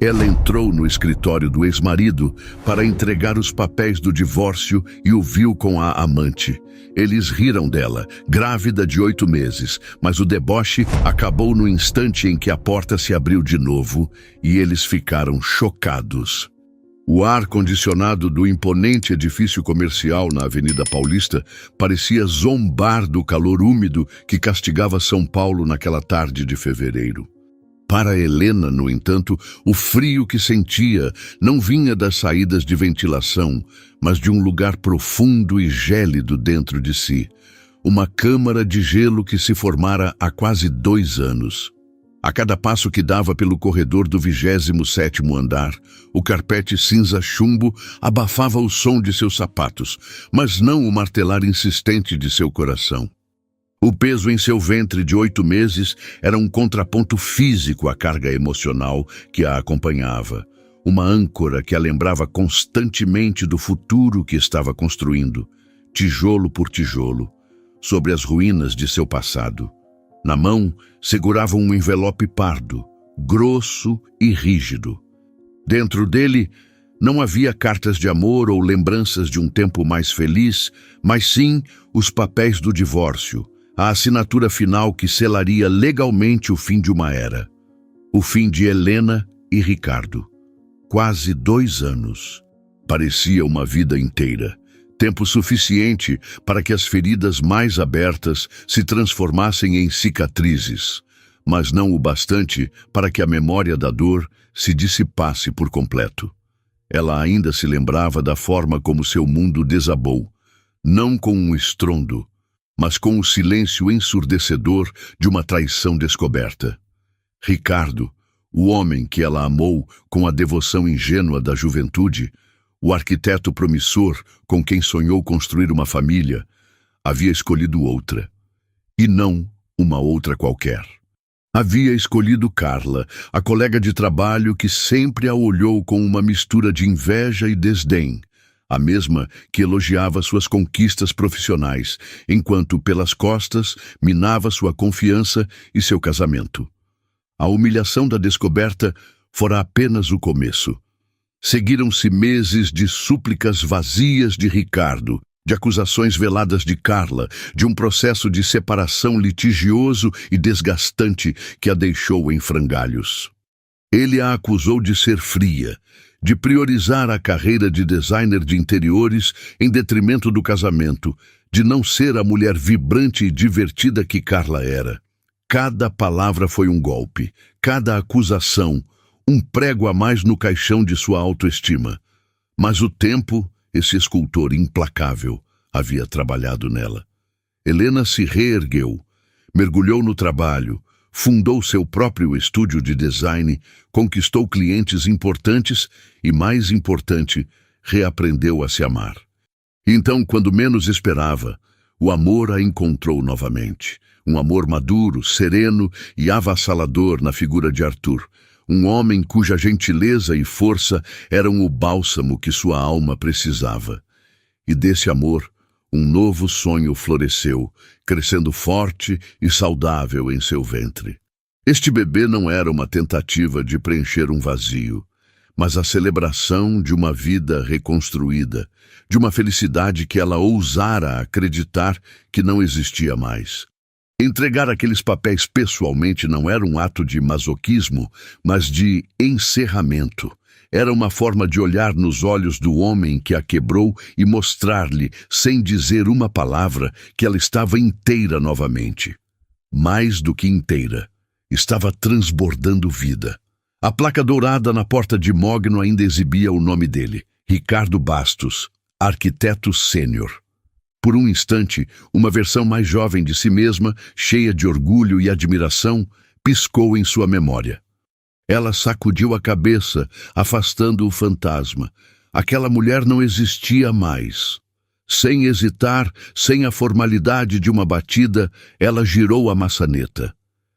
Ela entrou no escritório do ex-marido para entregar os papéis do divórcio e o viu com a amante. Eles riram dela, grávida de 8 meses, mas o deboche acabou no instante em que a porta se abriu de novo e eles ficaram chocados. O ar-condicionado do imponente edifício comercial na Avenida Paulista parecia zombar do calor úmido que castigava São Paulo naquela tarde de fevereiro. Para Helena, no entanto, o frio que sentia não vinha das saídas de ventilação, mas de um lugar profundo e gélido dentro de si. Uma câmara de gelo que se formara há quase 2 anos. A cada passo que dava pelo corredor do 27º andar, o carpete cinza chumbo abafava o som de seus sapatos, mas não o martelar insistente de seu coração. O peso em seu ventre de 8 meses era um contraponto físico à carga emocional que a acompanhava, uma âncora que a lembrava constantemente do futuro que estava construindo, tijolo por tijolo, sobre as ruínas de seu passado. Na mão, segurava um envelope pardo, grosso e rígido. Dentro dele, não havia cartas de amor ou lembranças de um tempo mais feliz, mas sim os papéis do divórcio, a assinatura final que selaria legalmente o fim de uma era. O fim de Helena e Ricardo. Quase 2 anos. Parecia uma vida inteira. Tempo suficiente para que as feridas mais abertas se transformassem em cicatrizes, mas não o bastante para que a memória da dor se dissipasse por completo. Ela ainda se lembrava da forma como seu mundo desabou, não com um estrondo, mas com o silêncio ensurdecedor de uma traição descoberta. Ricardo, o homem que ela amou com a devoção ingênua da juventude, o arquiteto promissor com quem sonhou construir uma família, havia escolhido outra. E não uma outra qualquer. Havia escolhido Carla, a colega de trabalho que sempre a olhou com uma mistura de inveja e desdém, a mesma que elogiava suas conquistas profissionais, enquanto pelas costas minava sua confiança e seu casamento. A humilhação da descoberta fora apenas o começo. Seguiram-se meses de súplicas vazias de Ricardo, de acusações veladas de Carla, de um processo de separação litigioso e desgastante que a deixou em frangalhos. Ele a acusou de ser fria, de priorizar a carreira de designer de interiores em detrimento do casamento, de não ser a mulher vibrante e divertida que Carla era. Cada palavra foi um golpe, cada acusação, um prego a mais no caixão de sua autoestima. Mas o tempo, esse escultor implacável, havia trabalhado nela. Helena se reergueu, mergulhou no trabalho, fundou seu próprio estúdio de design, conquistou clientes importantes e, mais importante, reaprendeu a se amar. Então, quando menos esperava, o amor a encontrou novamente. Um amor maduro, sereno e avassalador na figura de Arthur, um homem cuja gentileza e força eram o bálsamo que sua alma precisava. E desse amor, um novo sonho floresceu, crescendo forte e saudável em seu ventre. Este bebê não era uma tentativa de preencher um vazio, mas a celebração de uma vida reconstruída, de uma felicidade que ela ousara acreditar que não existia mais. Entregar aqueles papéis pessoalmente não era um ato de masoquismo, mas de encerramento. Era uma forma de olhar nos olhos do homem que a quebrou e mostrar-lhe, sem dizer uma palavra, que ela estava inteira novamente. Mais do que inteira, estava transbordando vida. A placa dourada na porta de mogno ainda exibia o nome dele, Ricardo Bastos, arquiteto sênior. Por um instante, uma versão mais jovem de si mesma, cheia de orgulho e admiração, piscou em sua memória. Ela sacudiu a cabeça, afastando o fantasma. Aquela mulher não existia mais. Sem hesitar, sem a formalidade de uma batida, ela girou a maçaneta.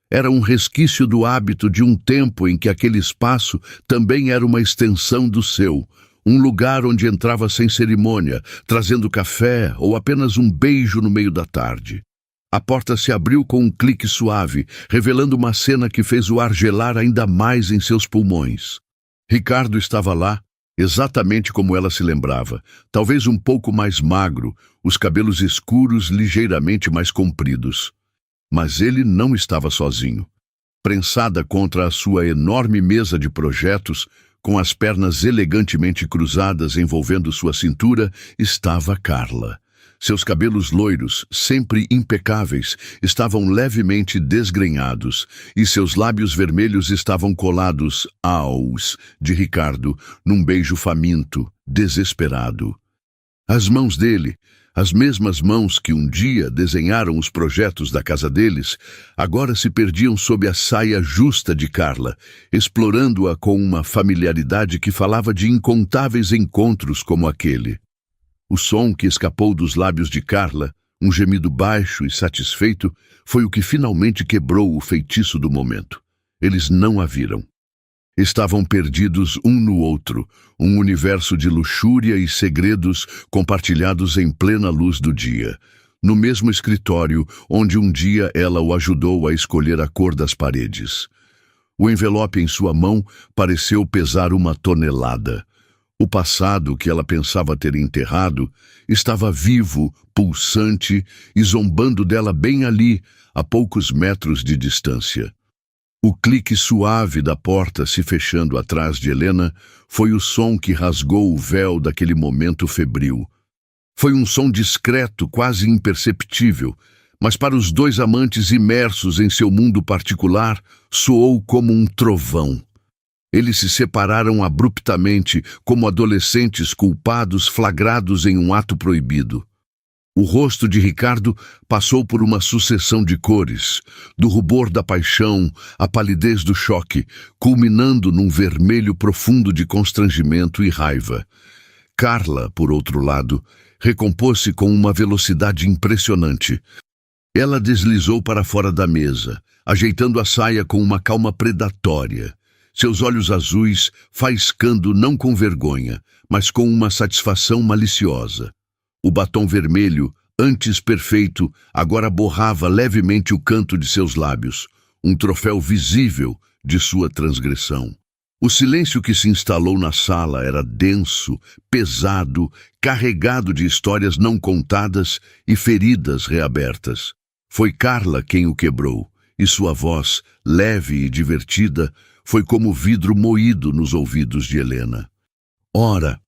Era um resquício do hábito de um tempo em que aquele espaço também era uma extensão do seu, um lugar onde entrava sem cerimônia, trazendo café ou apenas um beijo no meio da tarde. A porta se abriu com um clique suave, revelando uma cena que fez o ar gelar ainda mais em seus pulmões. Ricardo estava lá, exatamente como ela se lembrava, talvez um pouco mais magro, os cabelos escuros ligeiramente mais compridos. Mas ele não estava sozinho. Prensada contra a sua enorme mesa de projetos, com as pernas elegantemente cruzadas envolvendo sua cintura, estava Carla. Seus cabelos loiros, sempre impecáveis, estavam levemente desgrenhados, e seus lábios vermelhos estavam colados aos de Ricardo, num beijo faminto, desesperado. As mãos dele, as mesmas mãos que um dia desenharam os projetos da casa deles, agora se perdiam sob a saia justa de Carla, explorando-a com uma familiaridade que falava de incontáveis encontros como aquele. O som que escapou dos lábios de Carla, um gemido baixo e satisfeito, foi o que finalmente quebrou o feitiço do momento. Eles não a viram. Estavam perdidos um no outro, um universo de luxúria e segredos compartilhados em plena luz do dia, no mesmo escritório onde um dia ela o ajudou a escolher a cor das paredes. O envelope em sua mão pareceu pesar 1 tonelada. O passado que ela pensava ter enterrado estava vivo, pulsante e zombando dela bem ali, a poucos metros de distância. O clique suave da porta se fechando atrás de Helena foi o som que rasgou o véu daquele momento febril. Foi um som discreto, quase imperceptível, mas para os dois amantes imersos em seu mundo particular, soou como um trovão. Eles se separaram abruptamente, como adolescentes culpados flagrados em um ato proibido. O rosto de Ricardo passou por uma sucessão de cores, do rubor da paixão à palidez do choque, culminando num vermelho profundo de constrangimento e raiva. Carla, por outro lado, recompôs-se com uma velocidade impressionante. Ela deslizou para fora da mesa, ajeitando a saia com uma calma predatória. Seus olhos azuis faiscando não com vergonha, mas com uma satisfação maliciosa. O batom vermelho, antes perfeito, agora borrava levemente o canto de seus lábios, um troféu visível de sua transgressão. O silêncio que se instalou na sala era denso, pesado, carregado de histórias não contadas e feridas reabertas. Foi Carla quem o quebrou, e sua voz, leve e divertida, foi como vidro moído nos ouvidos de Helena. Ora,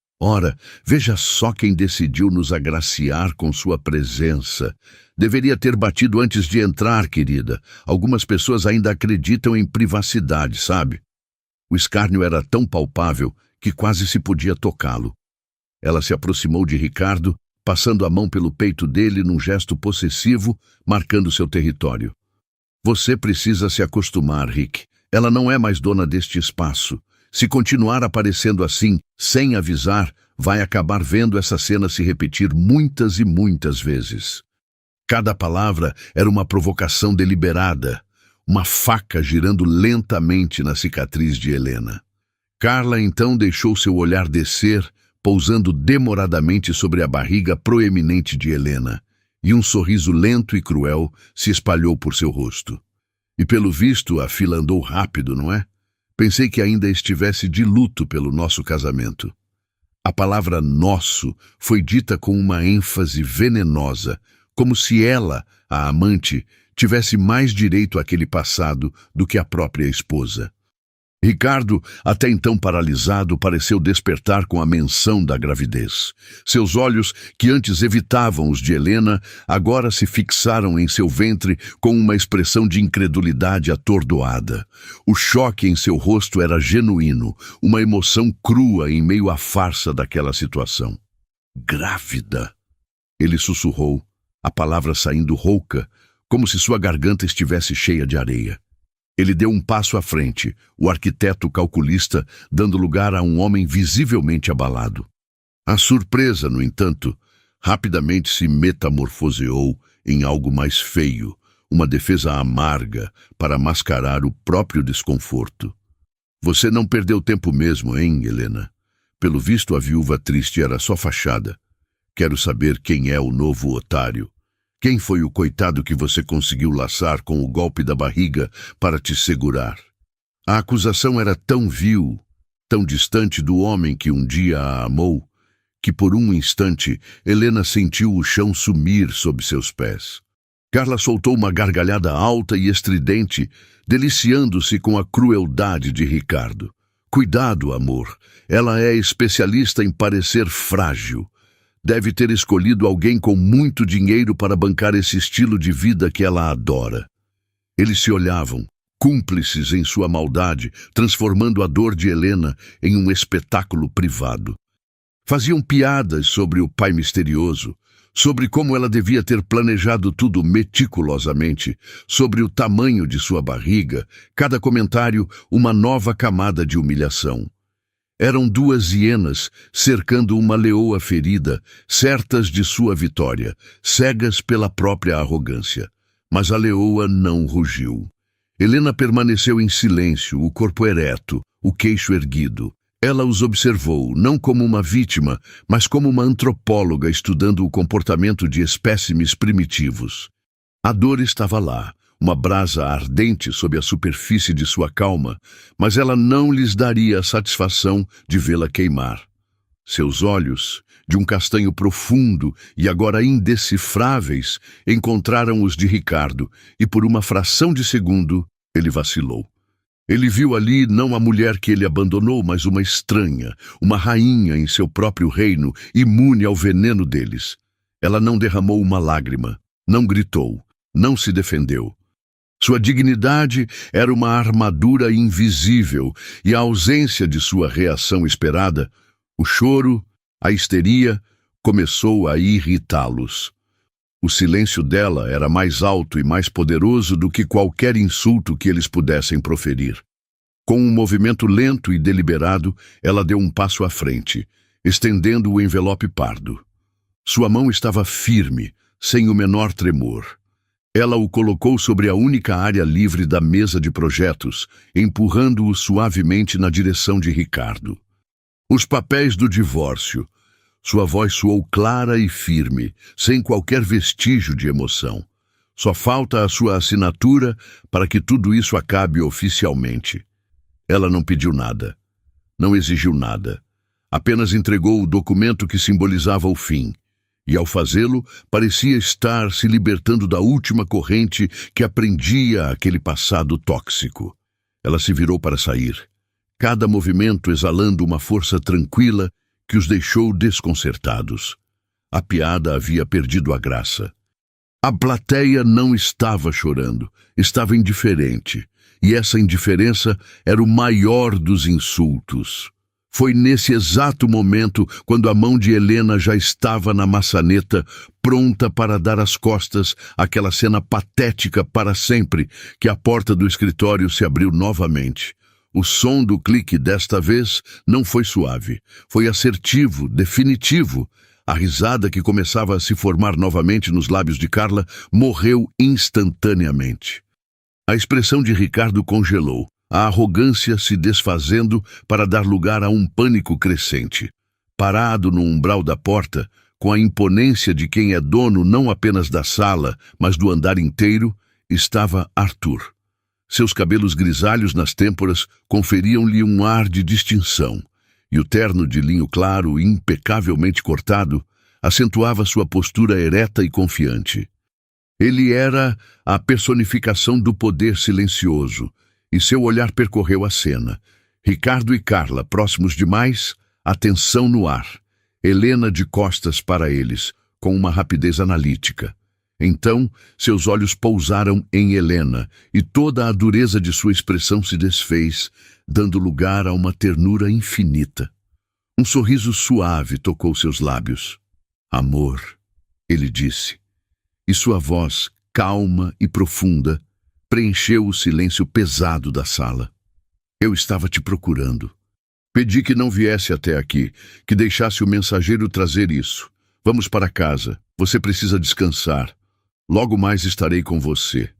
veja só quem decidiu nos agraciar com sua presença. Deveria ter batido antes de entrar, querida. Algumas pessoas ainda acreditam em privacidade, sabe? O escárnio era tão palpável que quase se podia tocá-lo. Ela se aproximou de Ricardo, passando a mão pelo peito dele num gesto possessivo, marcando seu território. Você precisa se acostumar, Rick. Ela não é mais dona deste espaço. Se continuar aparecendo assim, sem avisar, vai acabar vendo essa cena se repetir muitas e muitas vezes. Cada palavra era uma provocação deliberada, uma faca girando lentamente na cicatriz de Helena. Carla então deixou seu olhar descer, pousando demoradamente sobre a barriga proeminente de Helena, e um sorriso lento e cruel se espalhou por seu rosto. E pelo visto a fila andou rápido, não é? Pensei que ainda estivesse de luto pelo nosso casamento. A palavra nosso foi dita com uma ênfase venenosa, como se ela, a amante, tivesse mais direito àquele passado do que a própria esposa. Ricardo, até então paralisado, pareceu despertar com a menção da gravidez. Seus olhos, que antes evitavam os de Helena, agora se fixaram em seu ventre com uma expressão de incredulidade atordoada. O choque em seu rosto era genuíno, uma emoção crua em meio à farsa daquela situação. Grávida! Ele sussurrou, a palavra saindo rouca, como se sua garganta estivesse cheia de areia. Ele deu um passo à frente, o arquiteto calculista, dando lugar a um homem visivelmente abalado. A surpresa, no entanto, rapidamente se metamorfoseou em algo mais feio, uma defesa amarga para mascarar o próprio desconforto. Você não perdeu tempo mesmo, hein, Helena? Pelo visto, a viúva triste era só fachada. Quero saber quem é o novo otário. Quem foi o coitado que você conseguiu laçar com o golpe da barriga para te segurar? A acusação era tão vil, tão distante do homem que um dia a amou, que por um instante Helena sentiu o chão sumir sob seus pés. Carla soltou uma gargalhada alta e estridente, deliciando-se com a crueldade de Ricardo. Cuidado, amor. Ela é especialista em parecer frágil. Deve ter escolhido alguém com muito dinheiro para bancar esse estilo de vida que ela adora. Eles se olhavam, cúmplices em sua maldade, transformando a dor de Helena em um espetáculo privado. Faziam piadas sobre o pai misterioso, sobre como ela devia ter planejado tudo meticulosamente, sobre o tamanho de sua barriga, cada comentário uma nova camada de humilhação. Eram duas hienas cercando uma leoa ferida, certas de sua vitória, cegas pela própria arrogância. Mas a leoa não rugiu. Helena permaneceu em silêncio, o corpo ereto, o queixo erguido. Ela os observou, não como uma vítima, mas como uma antropóloga estudando o comportamento de espécimes primitivos. A dor estava lá, uma brasa ardente sob a superfície de sua calma, mas ela não lhes daria a satisfação de vê-la queimar. Seus olhos, de um castanho profundo e agora indecifráveis, encontraram os de Ricardo, e por uma fração de segundo ele vacilou. Ele viu ali não a mulher que ele abandonou, mas uma estranha, uma rainha em seu próprio reino, imune ao veneno deles. Ela não derramou uma lágrima, não gritou, não se defendeu. Sua dignidade era uma armadura invisível, e a ausência de sua reação esperada, o choro, a histeria, começou a irritá-los. O silêncio dela era mais alto e mais poderoso do que qualquer insulto que eles pudessem proferir. Com um movimento lento e deliberado, ela deu um passo à frente, estendendo o envelope pardo. Sua mão estava firme, sem o menor tremor. Ela o colocou sobre a única área livre da mesa de projetos, empurrando-o suavemente na direção de Ricardo. Os papéis do divórcio. Sua voz soou clara e firme, sem qualquer vestígio de emoção. Só falta a sua assinatura para que tudo isso acabe oficialmente. Ela não pediu nada. Não exigiu nada. Apenas entregou o documento que simbolizava o fim. E, ao fazê-lo, parecia estar se libertando da última corrente que aprendia aquele passado tóxico. Ela se virou para sair, cada movimento exalando uma força tranquila que os deixou desconcertados. A piada havia perdido a graça. A plateia não estava chorando, estava indiferente, e essa indiferença era o maior dos insultos. Foi nesse exato momento, quando a mão de Helena já estava na maçaneta, pronta para dar as costas àquela cena patética para sempre, que a porta do escritório se abriu novamente. O som do clique desta vez não foi suave, foi assertivo, definitivo. A risada que começava a se formar novamente nos lábios de Carla morreu instantaneamente. A expressão de Ricardo congelou, a arrogância se desfazendo para dar lugar a um pânico crescente. Parado no umbral da porta, com a imponência de quem é dono não apenas da sala, mas do andar inteiro, estava Arthur. Seus cabelos grisalhos nas têmporas conferiam-lhe um ar de distinção, e o terno de linho claro, impecavelmente cortado, acentuava sua postura ereta e confiante. Ele era a personificação do poder silencioso, e seu olhar percorreu a cena. Ricardo e Carla, próximos demais, a tensão no ar. Helena de costas para eles, com uma rapidez analítica. Então, seus olhos pousaram em Helena, e toda a dureza de sua expressão se desfez, dando lugar a uma ternura infinita. Um sorriso suave tocou seus lábios. Amor, ele disse, e sua voz, calma e profunda, preencheu o silêncio pesado da sala. Eu estava te procurando. Pedi que não viesse até aqui, que deixasse o mensageiro trazer isso. Vamos para casa. Você precisa descansar. Logo mais estarei com você.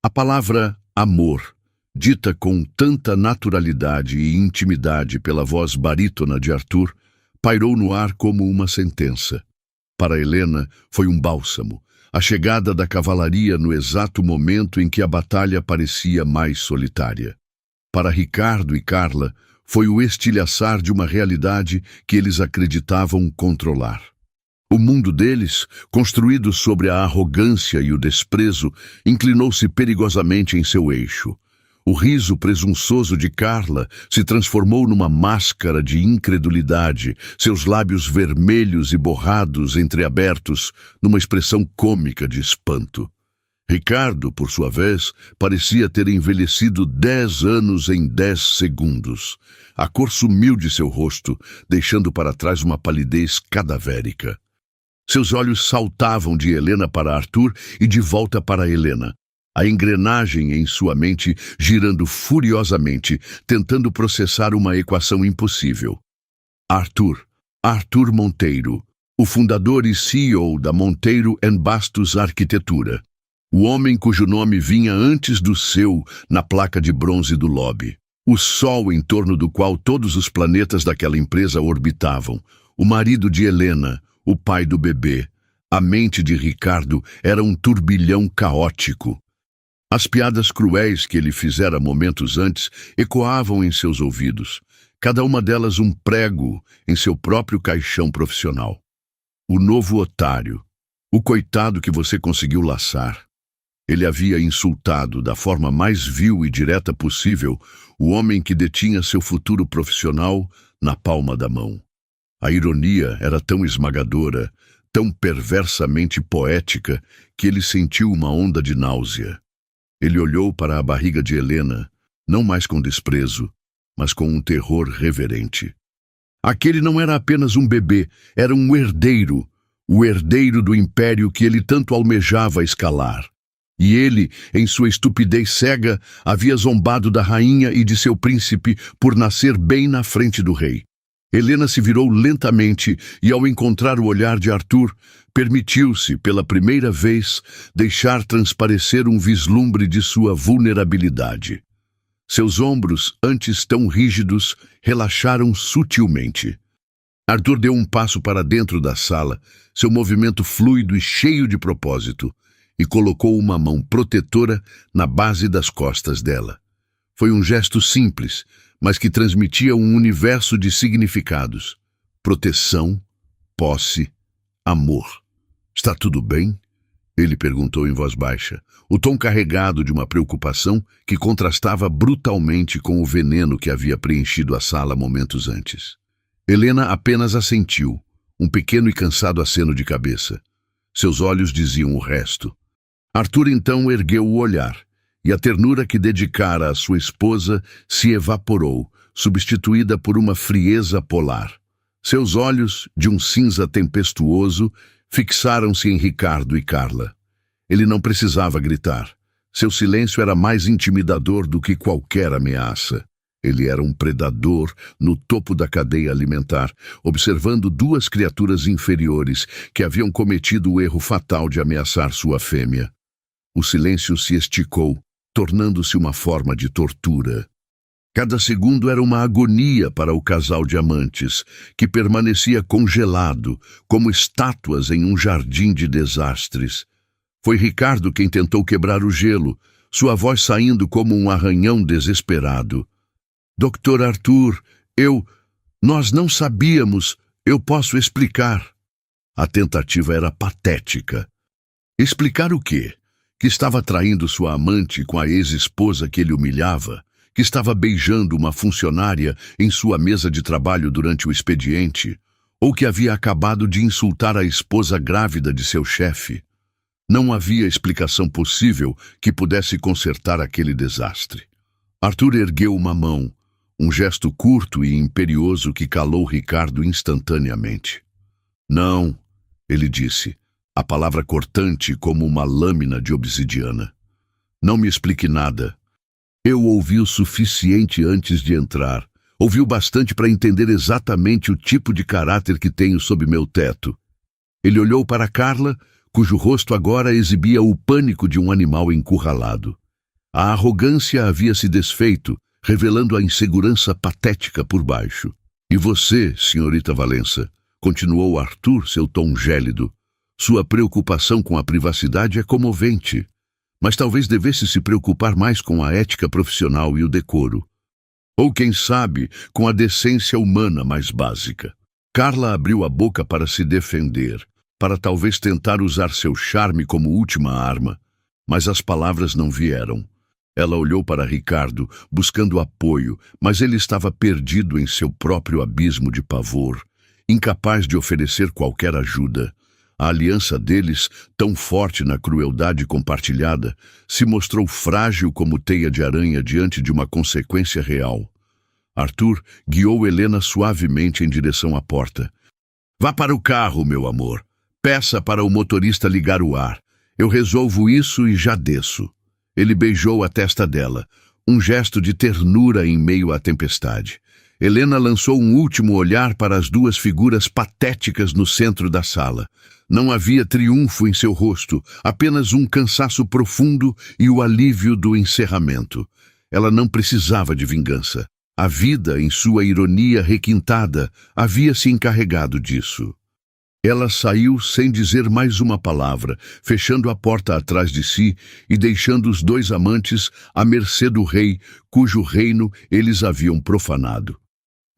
A palavra amor, dita com tanta naturalidade e intimidade pela voz barítona de Arthur, pairou no ar como uma sentença. Para Helena, foi um bálsamo, a chegada da cavalaria no exato momento em que a batalha parecia mais solitária. Para Ricardo e Carla, foi o estilhaçar de uma realidade que eles acreditavam controlar. O mundo deles, construído sobre a arrogância e o desprezo, inclinou-se perigosamente em seu eixo. O riso presunçoso de Carla se transformou numa máscara de incredulidade, seus lábios vermelhos e borrados entreabertos, numa expressão cômica de espanto. Ricardo, por sua vez, parecia ter envelhecido 10 anos em 10 segundos. A cor sumiu de seu rosto, deixando para trás uma palidez cadavérica. Seus olhos saltavam de Helena para Arthur e de volta para Helena. A engrenagem em sua mente girando furiosamente, tentando processar uma equação impossível. Arthur Monteiro, o fundador e CEO da Monteiro & Bastos Arquitetura. O homem cujo nome vinha antes do seu na placa de bronze do lobby. O sol em torno do qual todos os planetas daquela empresa orbitavam. O marido de Helena, o pai do bebê. A mente de Ricardo era um turbilhão caótico. As piadas cruéis que ele fizera momentos antes ecoavam em seus ouvidos, cada uma delas um prego em seu próprio caixão profissional. O novo otário, o coitado que você conseguiu laçar. Ele havia insultado, da forma mais vil e direta possível, o homem que detinha seu futuro profissional na palma da mão. A ironia era tão esmagadora, tão perversamente poética, que ele sentiu uma onda de náusea. Ele olhou para a barriga de Helena, não mais com desprezo, mas com um terror reverente. Aquele não era apenas um bebê, era um herdeiro, o herdeiro do império que ele tanto almejava escalar. E ele, em sua estupidez cega, havia zombado da rainha e de seu príncipe por nascer bem na frente do rei. Helena se virou lentamente e, ao encontrar o olhar de Arthur, permitiu-se, pela primeira vez, deixar transparecer um vislumbre de sua vulnerabilidade. Seus ombros, antes tão rígidos, relaxaram sutilmente. Arthur deu um passo para dentro da sala, seu movimento fluido e cheio de propósito, e colocou uma mão protetora na base das costas dela. Foi um gesto simples, mas que transmitia um universo de significados. Proteção, posse, amor. "Está tudo bem?" Ele perguntou em voz baixa, o tom carregado de uma preocupação que contrastava brutalmente com o veneno que havia preenchido a sala momentos antes. Helena apenas assentiu, um pequeno e cansado aceno de cabeça. Seus olhos diziam o resto. Arthur então ergueu o olhar, e a ternura que dedicara à sua esposa se evaporou, substituída por uma frieza polar. Seus olhos, de um cinza tempestuoso, fixaram-se em Ricardo e Carla. Ele não precisava gritar. Seu silêncio era mais intimidador do que qualquer ameaça. Ele era um predador no topo da cadeia alimentar, observando duas criaturas inferiores que haviam cometido o erro fatal de ameaçar sua fêmea. O silêncio se esticou, tornando-se uma forma de tortura. Cada segundo era uma agonia para o casal de amantes, que permanecia congelado, como estátuas em um jardim de desastres. Foi Ricardo quem tentou quebrar o gelo, sua voz saindo como um arranhão desesperado. "Dr. Arthur, nós não sabíamos, eu posso explicar." A tentativa era patética. Explicar o quê? Que estava traindo sua amante com a ex-esposa que ele humilhava? Que estava beijando uma funcionária em sua mesa de trabalho durante o expediente? Ou que havia acabado de insultar a esposa grávida de seu chefe? Não havia explicação possível que pudesse consertar aquele desastre. Arthur ergueu uma mão, um gesto curto e imperioso que calou Ricardo instantaneamente. "Não", ele disse, a palavra cortante como uma lâmina de obsidiana. "Não me explique nada. Eu ouvi o suficiente antes de entrar. Ouvi o bastante para entender exatamente o tipo de caráter que tenho sob meu teto." Ele olhou para Carla, cujo rosto agora exibia o pânico de um animal encurralado. A arrogância havia se desfeito, revelando a insegurança patética por baixo. "E você, senhorita Valença?" continuou Arthur, seu tom gélido. "Sua preocupação com a privacidade é comovente, mas talvez devesse se preocupar mais com a ética profissional e o decoro." Ou, quem sabe, com a decência humana mais básica. Carla abriu a boca para se defender, para talvez tentar usar seu charme como última arma, mas as palavras não vieram. Ela olhou para Ricardo, buscando apoio, mas ele estava perdido em seu próprio abismo de pavor, incapaz de oferecer qualquer ajuda. A aliança deles, tão forte na crueldade compartilhada, se mostrou frágil como teia de aranha diante de uma consequência real. Arthur guiou Helena suavemente em direção à porta. "Vá para o carro, meu amor. Peça para o motorista ligar o ar. Eu resolvo isso e já desço." Ele beijou a testa dela, um gesto de ternura em meio à tempestade. Helena lançou um último olhar para as duas figuras patéticas no centro da sala. Não havia triunfo em seu rosto, apenas um cansaço profundo e o alívio do encerramento. Ela não precisava de vingança. A vida, em sua ironia requintada, havia se encarregado disso. Ela saiu sem dizer mais uma palavra, fechando a porta atrás de si e deixando os dois amantes à mercê do rei, cujo reino eles haviam profanado.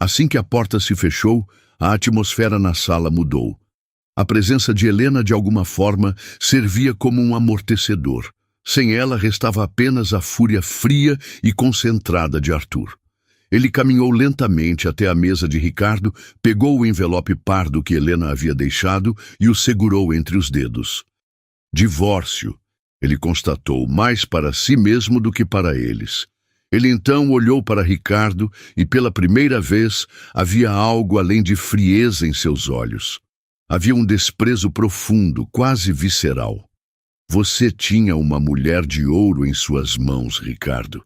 Assim que a porta se fechou, a atmosfera na sala mudou. A presença de Helena, de alguma forma, servia como um amortecedor. Sem ela, restava apenas a fúria fria e concentrada de Arthur. Ele caminhou lentamente até a mesa de Ricardo, pegou o envelope pardo que Helena havia deixado e o segurou entre os dedos. "Divórcio", ele constatou, mais para si mesmo do que para eles. Ele então olhou para Ricardo e, pela primeira vez, havia algo além de frieza em seus olhos. Havia um desprezo profundo, quase visceral. "Você tinha uma mulher de ouro em suas mãos, Ricardo.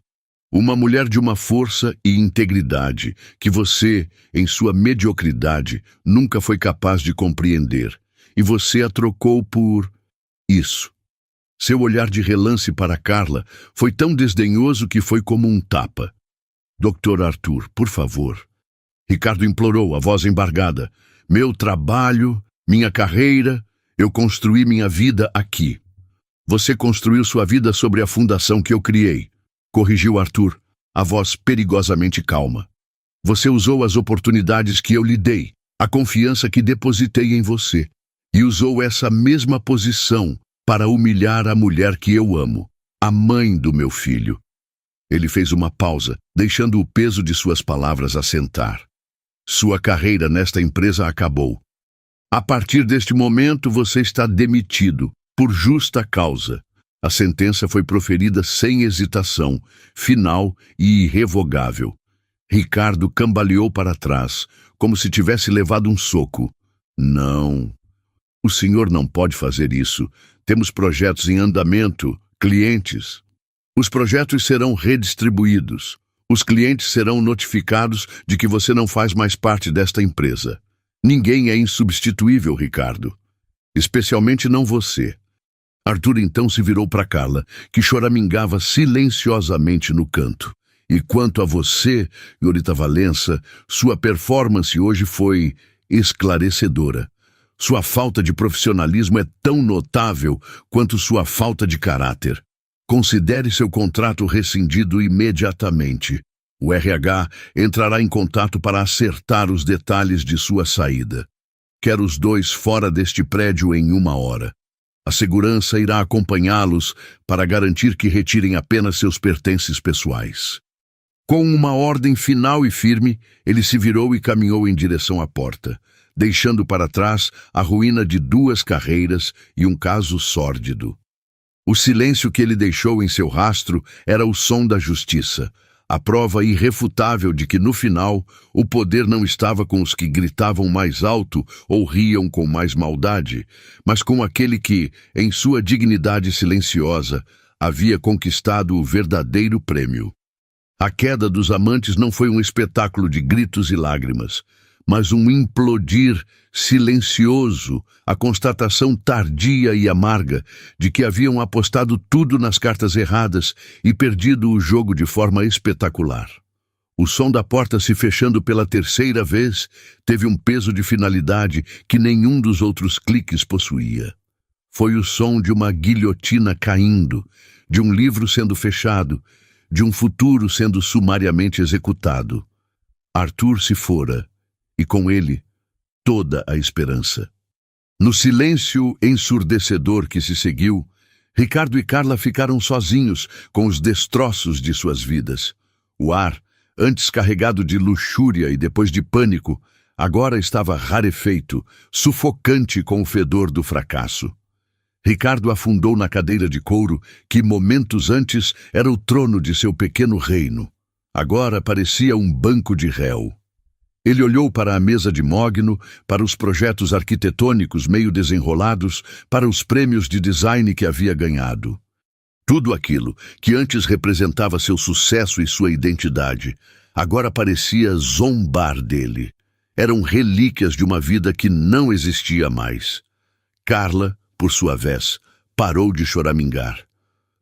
Uma mulher de uma força e integridade que você, em sua mediocridade, nunca foi capaz de compreender. E você a trocou por isso." Seu olhar de relance para Carla foi tão desdenhoso que foi como um tapa. "Dr. Arthur, por favor." Ricardo implorou, a voz embargada. "Meu trabalho, minha carreira, eu construí minha vida aqui." "Você construiu sua vida sobre a fundação que eu criei," corrigiu Arthur, a voz perigosamente calma. "Você usou as oportunidades que eu lhe dei, a confiança que depositei em você, e usou essa mesma posição para humilhar a mulher que eu amo, a mãe do meu filho." Ele fez uma pausa, deixando o peso de suas palavras assentar. "Sua carreira nesta empresa acabou. A partir deste momento você está demitido, por justa causa." A sentença foi proferida sem hesitação, final e irrevogável. Ricardo cambaleou para trás, como se tivesse levado um soco. "Não. O senhor não pode fazer isso. Temos projetos em andamento, clientes. Os projetos serão redistribuídos. Os clientes serão notificados de que você não faz mais parte desta empresa. Ninguém é insubstituível, Ricardo. Especialmente não você." Arthur então se virou para Carla, que choramingava silenciosamente no canto. "E quanto a você, Yorita Valença, sua performance hoje foi esclarecedora. Sua falta de profissionalismo é tão notável quanto sua falta de caráter. Considere seu contrato rescindido imediatamente. O RH entrará em contato para acertar os detalhes de sua saída. Quero os dois fora deste prédio em 1 hora. A segurança irá acompanhá-los para garantir que retirem apenas seus pertences pessoais." Com uma ordem final e firme, ele se virou e caminhou em direção à porta, deixando para trás a ruína de 2 carreiras e um caso sórdido. O silêncio que ele deixou em seu rastro era o som da justiça, a prova irrefutável de que, no final, o poder não estava com os que gritavam mais alto ou riam com mais maldade, mas com aquele que, em sua dignidade silenciosa, havia conquistado o verdadeiro prêmio. A queda dos amantes não foi um espetáculo de gritos e lágrimas, mas um implodir silencioso, a constatação tardia e amarga de que haviam apostado tudo nas cartas erradas e perdido o jogo de forma espetacular. O som da porta se fechando pela 3ª vez teve um peso de finalidade que nenhum dos outros cliques possuía. Foi o som de uma guilhotina caindo, de um livro sendo fechado, de um futuro sendo sumariamente executado. Arthur se fora, e com ele, toda a esperança. No silêncio ensurdecedor que se seguiu, Ricardo e Carla ficaram sozinhos com os destroços de suas vidas. O ar, antes carregado de luxúria e depois de pânico, agora estava rarefeito, sufocante com o fedor do fracasso. Ricardo afundou na cadeira de couro que momentos antes era o trono de seu pequeno reino. Agora parecia um banco de réu. Ele olhou para a mesa de mogno, para os projetos arquitetônicos meio desenrolados, para os prêmios de design que havia ganhado. Tudo aquilo que antes representava seu sucesso e sua identidade, agora parecia zombar dele. Eram relíquias de uma vida que não existia mais. Carla, por sua vez, parou de choramingar.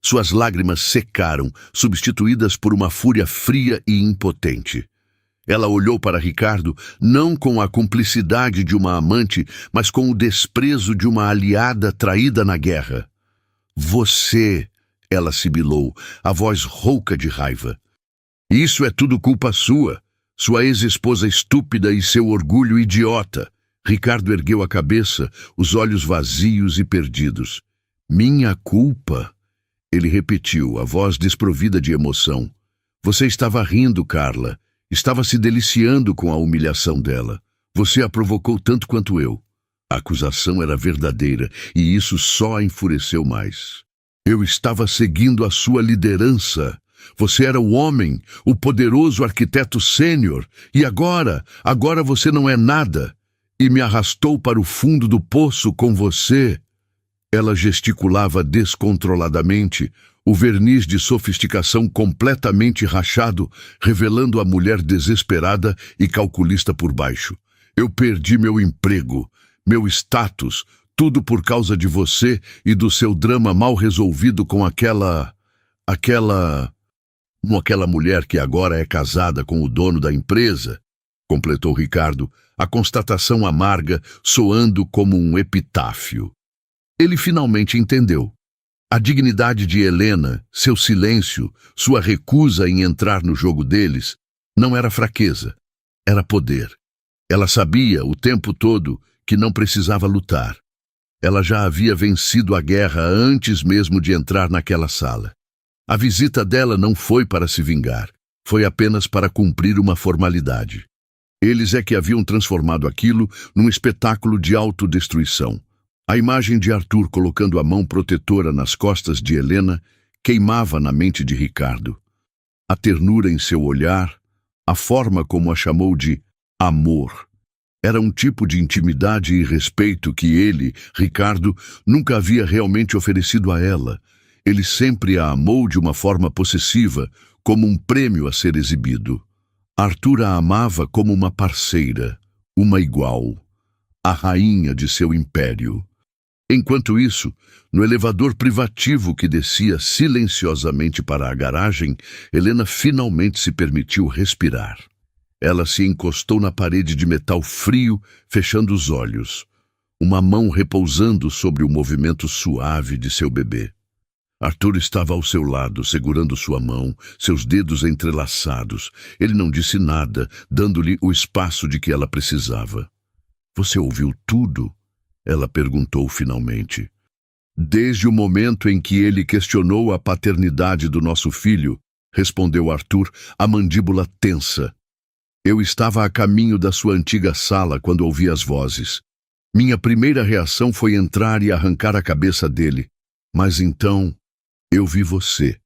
Suas lágrimas secaram, substituídas por uma fúria fria e impotente. Ela olhou para Ricardo, não com a cumplicidade de uma amante, mas com o desprezo de uma aliada traída na guerra. Você, ela sibilou, a voz rouca de raiva. Isso é tudo culpa sua, sua ex-esposa estúpida e seu orgulho idiota. Ricardo ergueu a cabeça, os olhos vazios e perdidos. Minha culpa? Ele repetiu, a voz desprovida de emoção. Você estava rindo, Carla. Estava se deliciando com a humilhação dela. Você a provocou tanto quanto eu. A acusação era verdadeira, e isso só a enfureceu mais. Eu estava seguindo a sua liderança. Você era o homem, o poderoso arquiteto sênior, e agora você não é nada. E me arrastou para o fundo do poço com você. Ela gesticulava descontroladamente, o verniz de sofisticação completamente rachado, revelando a mulher desesperada e calculista por baixo. Eu perdi meu emprego, meu status, tudo por causa de você e do seu drama mal resolvido com aquela mulher que agora é casada com o dono da empresa, completou Ricardo, a constatação amarga soando como um epitáfio. Ele finalmente entendeu. A dignidade de Helena, seu silêncio, sua recusa em entrar no jogo deles, não era fraqueza, era poder. Ela sabia o tempo todo que não precisava lutar. Ela já havia vencido a guerra antes mesmo de entrar naquela sala. A visita dela não foi para se vingar, foi apenas para cumprir uma formalidade. Eles é que haviam transformado aquilo num espetáculo de autodestruição. A imagem de Arthur colocando a mão protetora nas costas de Helena queimava na mente de Ricardo. A ternura em seu olhar, a forma como a chamou de amor, era um tipo de intimidade e respeito que ele, Ricardo, nunca havia realmente oferecido a ela. Ele sempre a amou de uma forma possessiva, como um prêmio a ser exibido. Arthur a amava como uma parceira, uma igual, a rainha de seu império. Enquanto isso, no elevador privativo que descia silenciosamente para a garagem, Helena finalmente se permitiu respirar. Ela se encostou na parede de metal frio, fechando os olhos, uma mão repousando sobre o movimento suave de seu bebê. Arthur estava ao seu lado, segurando sua mão, seus dedos entrelaçados. Ele não disse nada, dando-lhe o espaço de que ela precisava. Você ouviu tudo? Ela perguntou finalmente. Desde o momento em que ele questionou a paternidade do nosso filho, respondeu Arthur, a mandíbula tensa. Eu estava a caminho da sua antiga sala quando ouvi as vozes. Minha primeira reação foi entrar e arrancar a cabeça dele. Mas então, eu vi você.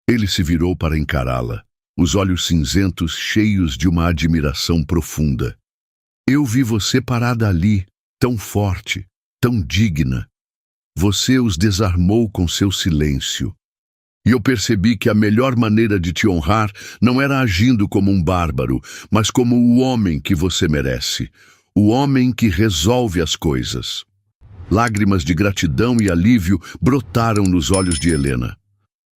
Ele se virou para encará-la, os olhos cinzentos cheios de uma admiração profunda. Eu vi você parada ali, tão forte, tão digna. Você os desarmou com seu silêncio. E eu percebi que a melhor maneira de te honrar não era agindo como um bárbaro, mas como o homem que você merece, o homem que resolve as coisas. Lágrimas de gratidão e alívio brotaram nos olhos de Helena.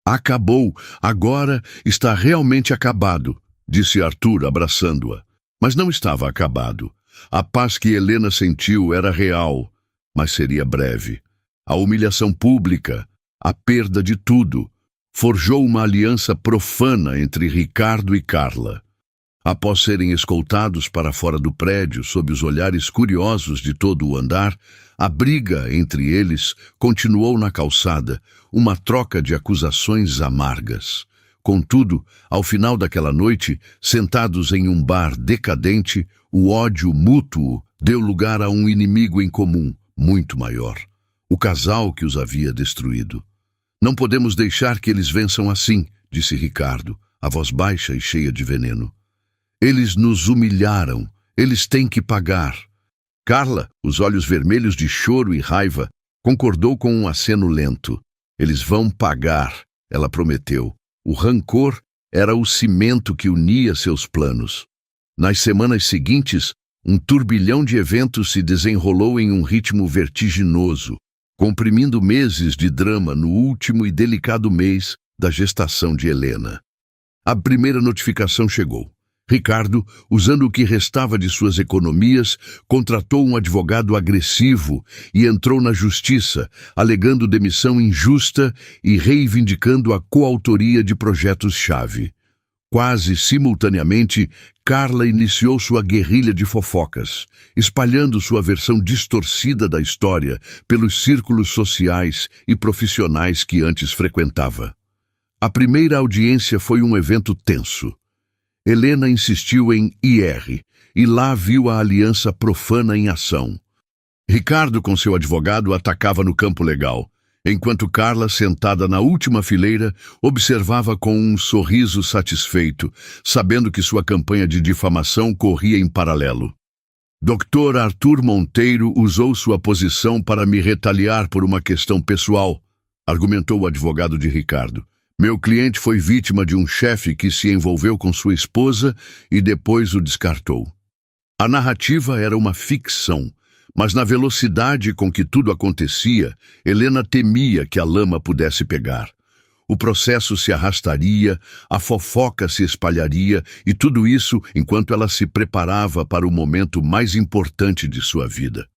Acabou, agora está realmente acabado, disse Arthur abraçando-a. Mas não estava acabado. A paz que Helena sentiu era real, mas seria breve. A humilhação pública, a perda de tudo, forjou uma aliança profana entre Ricardo e Carla. Após serem escoltados para fora do prédio sob os olhares curiosos de todo o andar, a briga entre eles continuou na calçada, uma troca de acusações amargas. Contudo, ao final daquela noite, sentados em um bar decadente, o ódio mútuo deu lugar a um inimigo em comum, muito maior: o casal que os havia destruído. Não podemos deixar que eles vençam assim, disse Ricardo, a voz baixa e cheia de veneno. Eles nos humilharam, eles têm que pagar. Carla, os olhos vermelhos de choro e raiva, concordou com um aceno lento. Eles vão pagar, ela prometeu. O rancor era o cimento que unia seus planos. Nas semanas seguintes, um turbilhão de eventos se desenrolou em um ritmo vertiginoso, comprimindo meses de drama no último e delicado mês da gestação de Helena. A primeira notificação chegou. Ricardo, usando o que restava de suas economias, contratou um advogado agressivo e entrou na justiça, alegando demissão injusta e reivindicando a coautoria de projetos-chave. Quase simultaneamente, Carla iniciou sua guerrilha de fofocas, espalhando sua versão distorcida da história pelos círculos sociais e profissionais que antes frequentava. A primeira audiência foi um evento tenso. Helena insistiu em IR, e lá viu a aliança profana em ação. Ricardo, com seu advogado, atacava no campo legal, enquanto Carla, sentada na última fileira, observava com um sorriso satisfeito, sabendo que sua campanha de difamação corria em paralelo. Dr. Arthur Monteiro usou sua posição para me retaliar por uma questão pessoal, argumentou o advogado de Ricardo. Meu cliente foi vítima de um chefe que se envolveu com sua esposa e depois o descartou. A narrativa era uma ficção, mas na velocidade com que tudo acontecia, Helena temia que a lama pudesse pegar. O processo se arrastaria, a fofoca se espalharia e tudo isso enquanto ela se preparava para o momento mais importante de sua vida.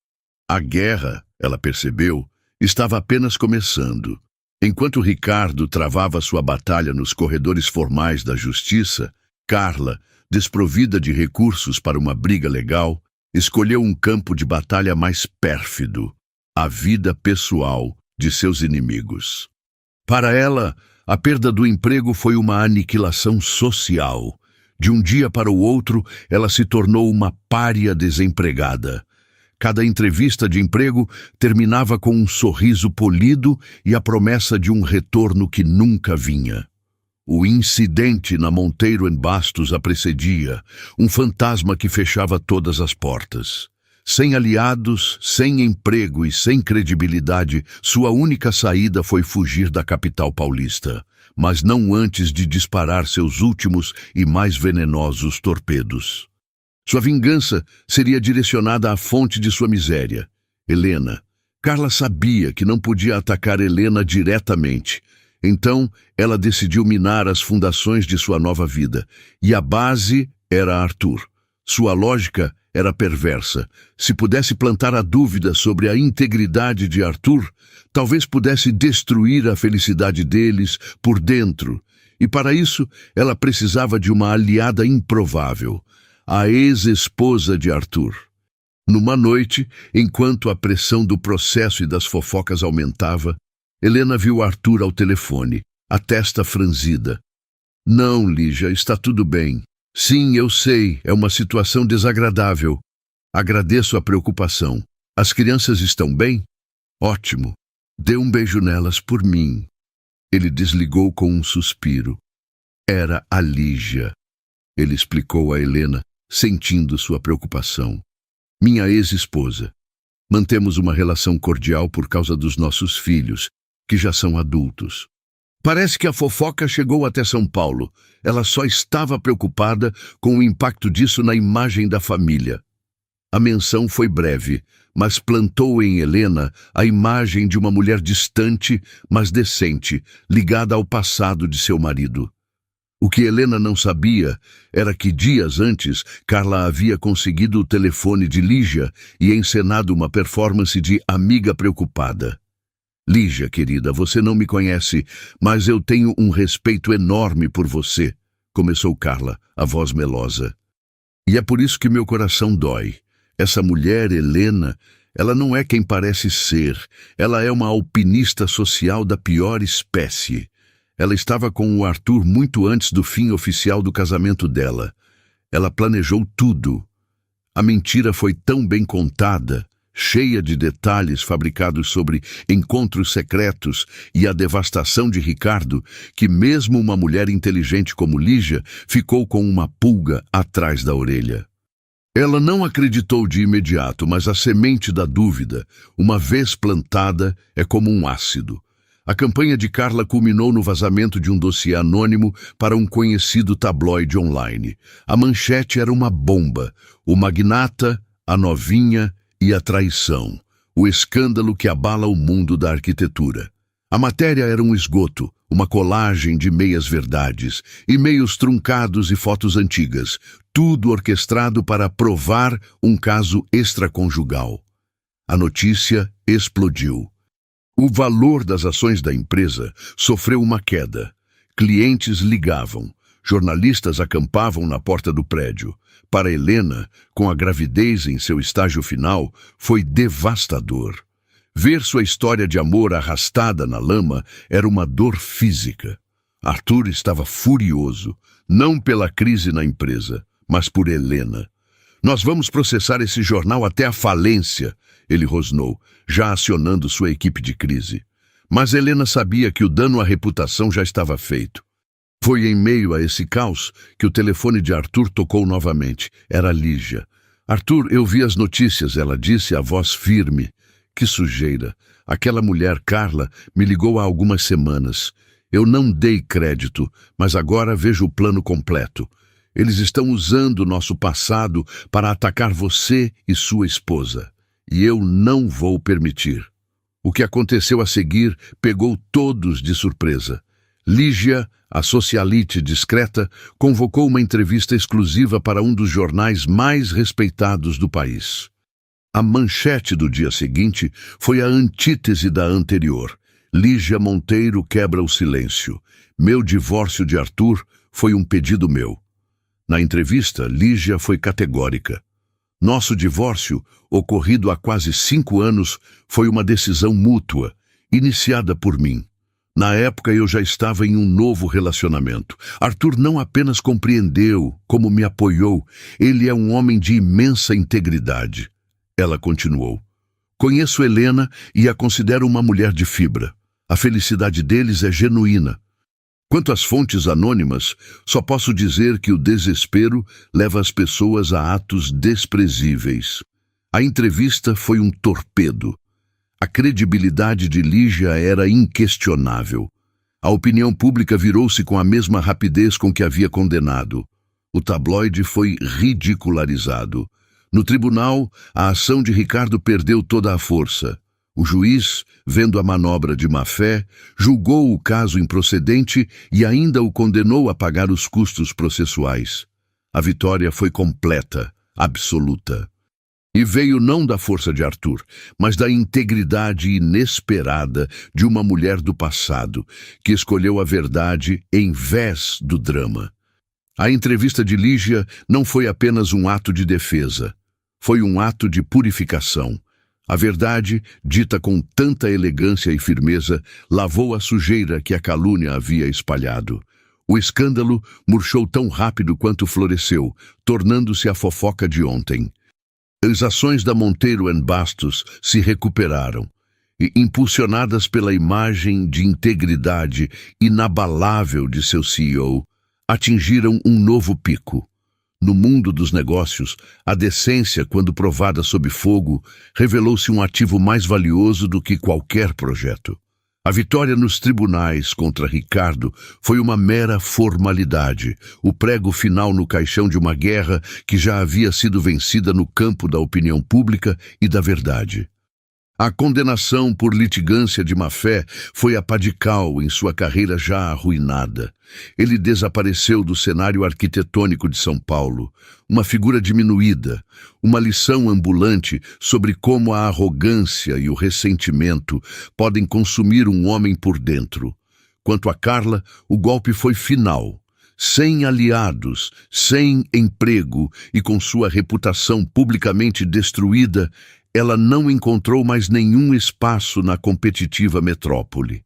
A guerra, ela percebeu, estava apenas começando. Enquanto Ricardo travava sua batalha nos corredores formais da justiça, Carla, desprovida de recursos para uma briga legal, escolheu um campo de batalha mais pérfido: a vida pessoal de seus inimigos. Para ela, a perda do emprego foi uma aniquilação social. De um dia para o outro, ela se tornou uma pária desempregada. Cada entrevista de emprego terminava com um sorriso polido e a promessa de um retorno que nunca vinha. O incidente na Monteiro em Bastos a precedia, um fantasma que fechava todas as portas. Sem aliados, sem emprego e sem credibilidade, sua única saída foi fugir da capital paulista, mas não antes de disparar seus últimos e mais venenosos torpedos. Sua vingança seria direcionada à fonte de sua miséria, Helena. Carla sabia que não podia atacar Helena diretamente. Então, ela decidiu minar as fundações de sua nova vida. E a base era Arthur. Sua lógica era perversa. Se pudesse plantar a dúvida sobre a integridade de Arthur, talvez pudesse destruir a felicidade deles por dentro. E para isso, ela precisava de uma aliada improvável: a ex-esposa de Arthur. Numa noite, enquanto a pressão do processo e das fofocas aumentava, Helena viu Arthur ao telefone, a testa franzida. Não, Lígia, está tudo bem. Sim, eu sei, é uma situação desagradável. Agradeço a preocupação. As crianças estão bem? Ótimo. Dê um beijo nelas por mim. Ele desligou com um suspiro. Era a Lígia. Ele explicou a Helena, sentindo sua preocupação. Minha ex-esposa. Mantemos uma relação cordial por causa dos nossos filhos, que já são adultos. Parece que a fofoca chegou até São Paulo. Ela só estava preocupada com o impacto disso na imagem da família. A menção foi breve, mas plantou em Helena a imagem de uma mulher distante, mas decente, ligada ao passado de seu marido. O que Helena não sabia era que dias antes Carla havia conseguido o telefone de Lígia e encenado uma performance de amiga preocupada. Lígia, querida, você não me conhece, mas eu tenho um respeito enorme por você, começou Carla, a voz melosa. E é por isso que meu coração dói. Essa mulher, Helena, ela não é quem parece ser. Ela é uma alpinista social da pior espécie. Ela estava com o Arthur muito antes do fim oficial do casamento dela. Ela planejou tudo. A mentira foi tão bem contada, cheia de detalhes fabricados sobre encontros secretos e a devastação de Ricardo, que mesmo uma mulher inteligente como Lígia ficou com uma pulga atrás da orelha. Ela não acreditou de imediato, mas a semente da dúvida, uma vez plantada, é como um ácido. A campanha de Carla culminou no vazamento de um dossiê anônimo para um conhecido tabloide online. A manchete era uma bomba: o magnata, a novinha e a traição. O escândalo que abala o mundo da arquitetura. A matéria era um esgoto, uma colagem de meias-verdades, e-mails truncados e fotos antigas, tudo orquestrado para provar um caso extraconjugal. A notícia explodiu. O valor das ações da empresa sofreu uma queda. Clientes ligavam, jornalistas acampavam na porta do prédio. Para Helena, com a gravidez em seu estágio final, foi devastador. Ver sua história de amor arrastada na lama era uma dor física. Arthur estava furioso, não pela crise na empresa, mas por Helena. Nós vamos processar esse jornal até a falência, ele rosnou, já acionando sua equipe de crise. Mas Helena sabia que o dano à reputação já estava feito. Foi em meio a esse caos que o telefone de Arthur tocou novamente. Era Lígia. Arthur, eu vi as notícias, ela disse, a voz firme. Que sujeira. Aquela mulher, Carla, me ligou há algumas semanas. Eu não dei crédito, mas agora vejo o plano completo. Eles estão usando o nosso passado para atacar você e sua esposa. E eu não vou permitir. O que aconteceu a seguir pegou todos de surpresa. Lígia, a socialite discreta, convocou uma entrevista exclusiva para um dos jornais mais respeitados do país. A manchete do dia seguinte foi a antítese da anterior. Lígia Monteiro quebra o silêncio. Meu divórcio de Arthur foi um pedido meu. Na entrevista, Lígia foi categórica. Nosso divórcio, ocorrido há quase 5 anos, foi uma decisão mútua, iniciada por mim. Na época eu já estava em um novo relacionamento. Arthur não apenas compreendeu, como me apoiou, ele é um homem de imensa integridade. Ela continuou. Conheço Helena e a considero uma mulher de fibra. A felicidade deles é genuína. Quanto às fontes anônimas, só posso dizer que o desespero leva as pessoas a atos desprezíveis. A entrevista foi um torpedo. A credibilidade de Lígia era inquestionável. A opinião pública virou-se com a mesma rapidez com que havia condenado. O tabloide foi ridicularizado. No tribunal, a ação de Ricardo perdeu toda a força. O juiz, vendo a manobra de má-fé, julgou o caso improcedente e ainda o condenou a pagar os custos processuais. A vitória foi completa, absoluta. E veio não da força de Arthur, mas da integridade inesperada de uma mulher do passado, que escolheu a verdade em vez do drama. A entrevista de Lígia não foi apenas um ato de defesa. Foi um ato de purificação. A verdade, dita com tanta elegância e firmeza, lavou a sujeira que a calúnia havia espalhado. O escândalo murchou tão rápido quanto floresceu, tornando-se a fofoca de ontem. As ações da Monteiro & Bastos se recuperaram e, impulsionadas pela imagem de integridade inabalável de seu CEO, atingiram um novo pico. No mundo dos negócios, a decência, quando provada sob fogo, revelou-se um ativo mais valioso do que qualquer projeto. A vitória nos tribunais contra Ricardo foi uma mera formalidade, o prego final no caixão de uma guerra que já havia sido vencida no campo da opinião pública e da verdade. A condenação por litigância de má-fé foi a pá de cal em sua carreira já arruinada. Ele desapareceu do cenário arquitetônico de São Paulo, uma figura diminuída, uma lição ambulante sobre como a arrogância e o ressentimento podem consumir um homem por dentro. Quanto a Carla, o golpe foi final. Sem aliados, sem emprego e com sua reputação publicamente destruída, ela não encontrou mais nenhum espaço na competitiva metrópole.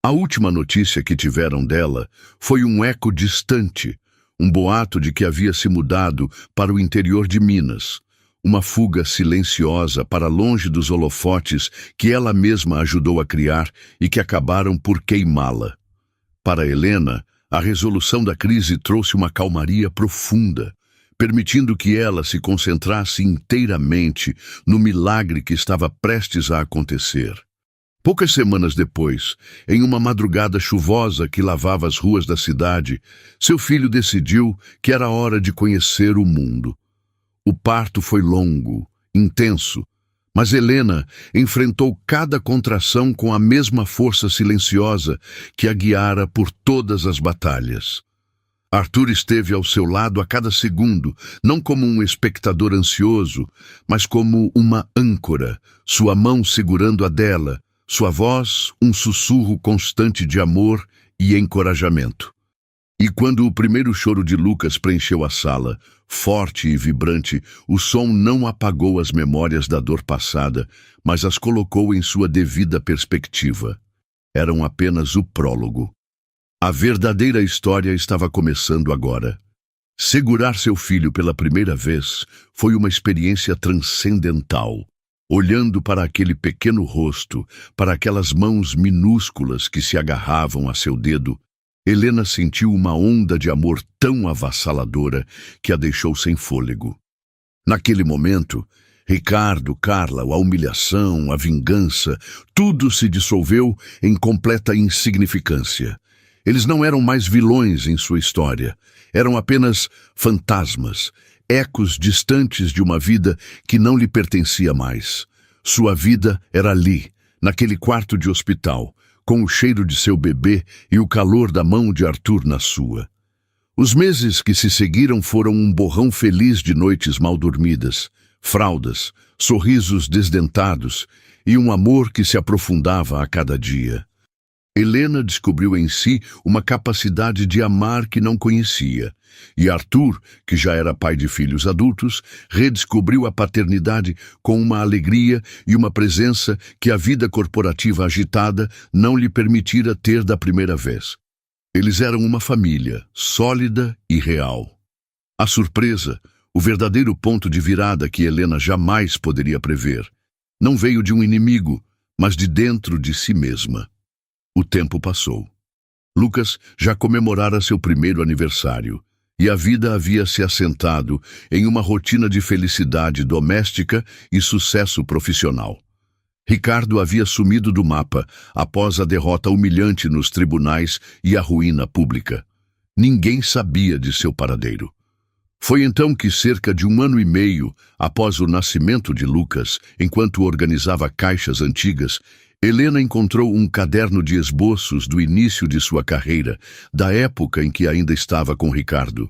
A última notícia que tiveram dela foi um eco distante, um boato de que havia se mudado para o interior de Minas, uma fuga silenciosa para longe dos holofotes que ela mesma ajudou a criar e que acabaram por queimá-la. Para Helena, a resolução da crise trouxe uma calmaria profunda, permitindo que ela se concentrasse inteiramente no milagre que estava prestes a acontecer. Poucas semanas depois, em uma madrugada chuvosa que lavava as ruas da cidade, seu filho decidiu que era hora de conhecer o mundo. O parto foi longo, intenso, mas Helena enfrentou cada contração com a mesma força silenciosa que a guiara por todas as batalhas. Arthur esteve ao seu lado a cada segundo, não como um espectador ansioso, mas como uma âncora, sua mão segurando a dela, sua voz um sussurro constante de amor e encorajamento. E quando o primeiro choro de Lucas preencheu a sala, forte e vibrante, o som não apagou as memórias da dor passada, mas as colocou em sua devida perspectiva. Eram apenas o prólogo. A verdadeira história estava começando agora. Segurar seu filho pela primeira vez foi uma experiência transcendental. Olhando para aquele pequeno rosto, para aquelas mãos minúsculas que se agarravam a seu dedo, Helena sentiu uma onda de amor tão avassaladora que a deixou sem fôlego. Naquele momento, Ricardo, Carla, a humilhação, a vingança, tudo se dissolveu em completa insignificância. Eles não eram mais vilões em sua história, eram apenas fantasmas, ecos distantes de uma vida que não lhe pertencia mais. Sua vida era ali, naquele quarto de hospital, com o cheiro de seu bebê e o calor da mão de Arthur na sua. Os meses que se seguiram foram um borrão feliz de noites mal dormidas, fraldas, sorrisos desdentados e um amor que se aprofundava a cada dia. Helena descobriu em si uma capacidade de amar que não conhecia, e Arthur, que já era pai de filhos adultos, redescobriu a paternidade com uma alegria e uma presença que a vida corporativa agitada não lhe permitira ter da primeira vez. Eles eram uma família, sólida e real. A surpresa, o verdadeiro ponto de virada que Helena jamais poderia prever, não veio de um inimigo, mas de dentro de si mesma. O tempo passou. Lucas já comemorara seu primeiro aniversário, e a vida havia se assentado em uma rotina de felicidade doméstica e sucesso profissional. Ricardo havia sumido do mapa após a derrota humilhante nos tribunais e a ruína pública. Ninguém sabia de seu paradeiro. Foi então que, cerca de 1 ano e meio após o nascimento de Lucas, enquanto organizava caixas antigas, Helena encontrou um caderno de esboços do início de sua carreira, da época em que ainda estava com Ricardo.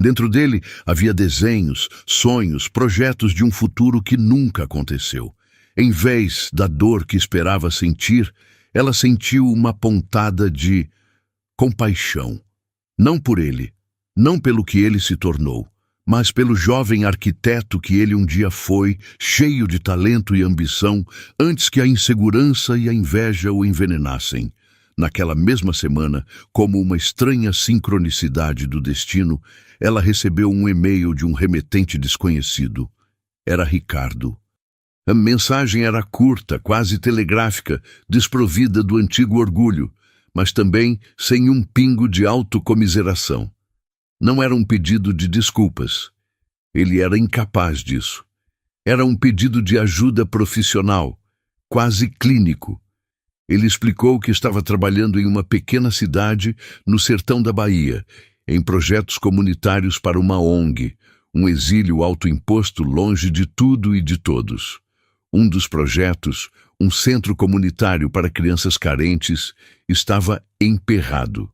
Dentro dele havia desenhos, sonhos, projetos de um futuro que nunca aconteceu. Em vez da dor que esperava sentir, ela sentiu uma pontada de compaixão. Não por ele, não pelo que ele se tornou, mas pelo jovem arquiteto que ele um dia foi, cheio de talento e ambição, antes que a insegurança e a inveja o envenenassem. Naquela mesma semana, como uma estranha sincronicidade do destino, ela recebeu um e-mail de um remetente desconhecido. Era Ricardo. A mensagem era curta, quase telegráfica, desprovida do antigo orgulho, mas também sem um pingo de autocomiseração. Não era um pedido de desculpas. Ele era incapaz disso. Era um pedido de ajuda profissional, quase clínico. Ele explicou que estava trabalhando em uma pequena cidade no sertão da Bahia, em projetos comunitários para uma ONG, um exílio autoimposto longe de tudo e de todos. Um dos projetos, um centro comunitário para crianças carentes, estava emperrado.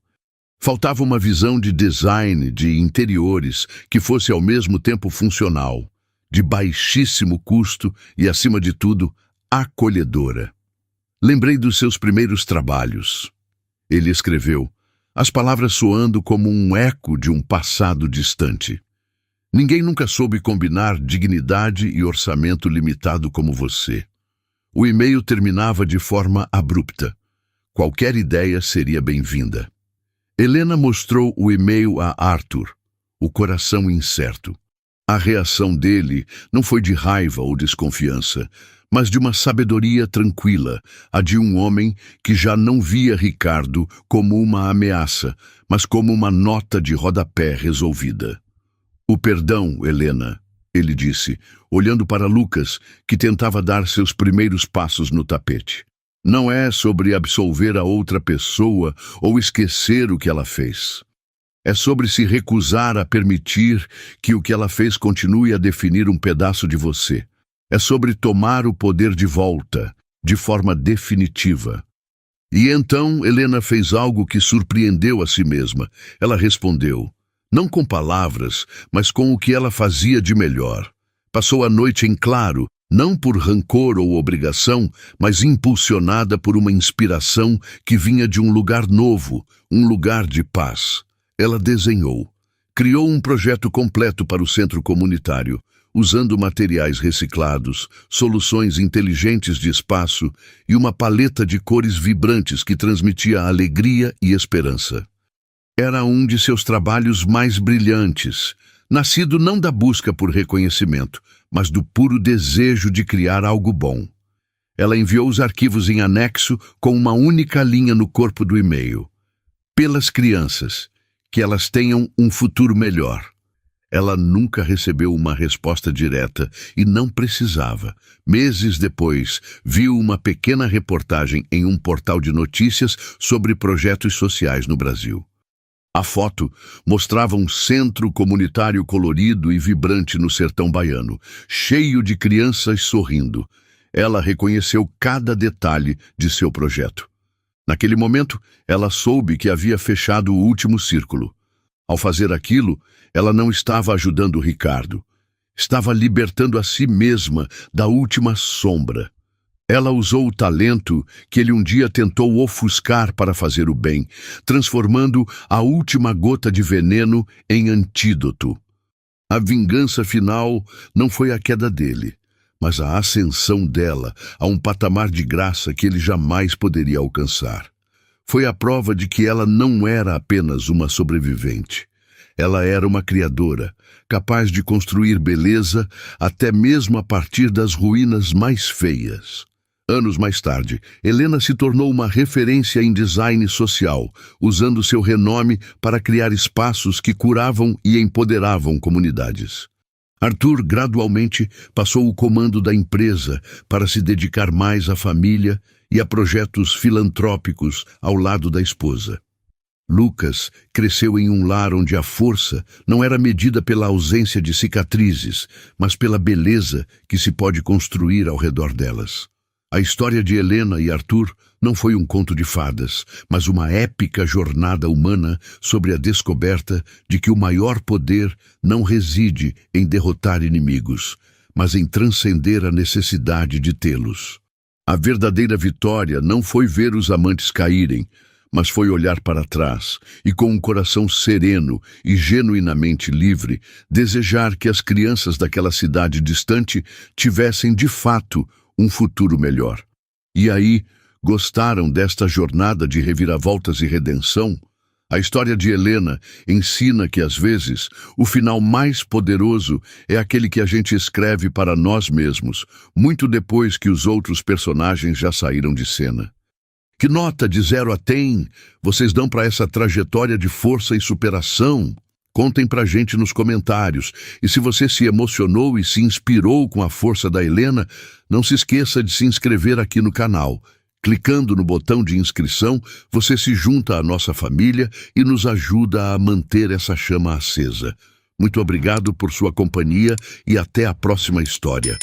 Faltava uma visão de design de interiores que fosse ao mesmo tempo funcional, de baixíssimo custo e, acima de tudo, acolhedora. Lembrei dos seus primeiros trabalhos. Ele escreveu, as palavras soando como um eco de um passado distante. Ninguém nunca soube combinar dignidade e orçamento limitado como você. O e-mail terminava de forma abrupta. Qualquer ideia seria bem-vinda. Helena mostrou o e-mail a Arthur, o coração incerto. A reação dele não foi de raiva ou desconfiança, mas de uma sabedoria tranquila, a de um homem que já não via Ricardo como uma ameaça, mas como uma nota de rodapé resolvida. O perdão, Helena, ele disse, olhando para Lucas, que tentava dar seus primeiros passos no tapete. Não é sobre absolver a outra pessoa ou esquecer o que ela fez. É sobre se recusar a permitir que o que ela fez continue a definir um pedaço de você. É sobre tomar o poder de volta, de forma definitiva. E então Helena fez algo que surpreendeu a si mesma. Ela respondeu, não com palavras, mas com o que ela fazia de melhor. Passou a noite em claro, não por rancor ou obrigação, mas impulsionada por uma inspiração que vinha de um lugar novo, um lugar de paz. Ela desenhou, criou um projeto completo para o centro comunitário, usando materiais reciclados, soluções inteligentes de espaço e uma paleta de cores vibrantes que transmitia alegria e esperança. Era um de seus trabalhos mais brilhantes, nascido não da busca por reconhecimento, mas do puro desejo de criar algo bom. Ela enviou os arquivos em anexo com uma única linha no corpo do e-mail. Pelas crianças, que elas tenham um futuro melhor. Ela nunca recebeu uma resposta direta e não precisava. Meses depois, viu uma pequena reportagem em um portal de notícias sobre projetos sociais no Brasil. A foto mostrava um centro comunitário colorido e vibrante no sertão baiano, cheio de crianças sorrindo. Ela reconheceu cada detalhe de seu projeto. Naquele momento, ela soube que havia fechado o último círculo. Ao fazer aquilo, ela não estava ajudando o Ricardo. Estava libertando a si mesma da última sombra. Ela usou o talento que ele um dia tentou ofuscar para fazer o bem, transformando a última gota de veneno em antídoto. A vingança final não foi a queda dele, mas a ascensão dela a um patamar de graça que ele jamais poderia alcançar. Foi a prova de que ela não era apenas uma sobrevivente. Ela era uma criadora, capaz de construir beleza até mesmo a partir das ruínas mais feias. Anos mais tarde, Helena se tornou uma referência em design social, usando seu renome para criar espaços que curavam e empoderavam comunidades. Arthur gradualmente passou o comando da empresa para se dedicar mais à família e a projetos filantrópicos ao lado da esposa. Lucas cresceu em um lar onde a força não era medida pela ausência de cicatrizes, mas pela beleza que se pode construir ao redor delas. A história de Helena e Arthur não foi um conto de fadas, mas uma épica jornada humana sobre a descoberta de que o maior poder não reside em derrotar inimigos, mas em transcender a necessidade de tê-los. A verdadeira vitória não foi ver os amantes caírem, mas foi olhar para trás e, com um coração sereno e genuinamente livre, desejar que as crianças daquela cidade distante tivessem, de fato, um futuro melhor. E aí, gostaram desta jornada de reviravoltas e redenção? A história de Helena ensina que, às vezes, o final mais poderoso é aquele que a gente escreve para nós mesmos, muito depois que os outros personagens já saíram de cena. Que nota de 0 a 10 vocês dão para essa trajetória de força e superação? Contem pra gente nos comentários. E se você se emocionou e se inspirou com a força da Helena, não se esqueça de se inscrever aqui no canal. Clicando no botão de inscrição, você se junta à nossa família e nos ajuda a manter essa chama acesa. Muito obrigado por sua companhia e até a próxima história.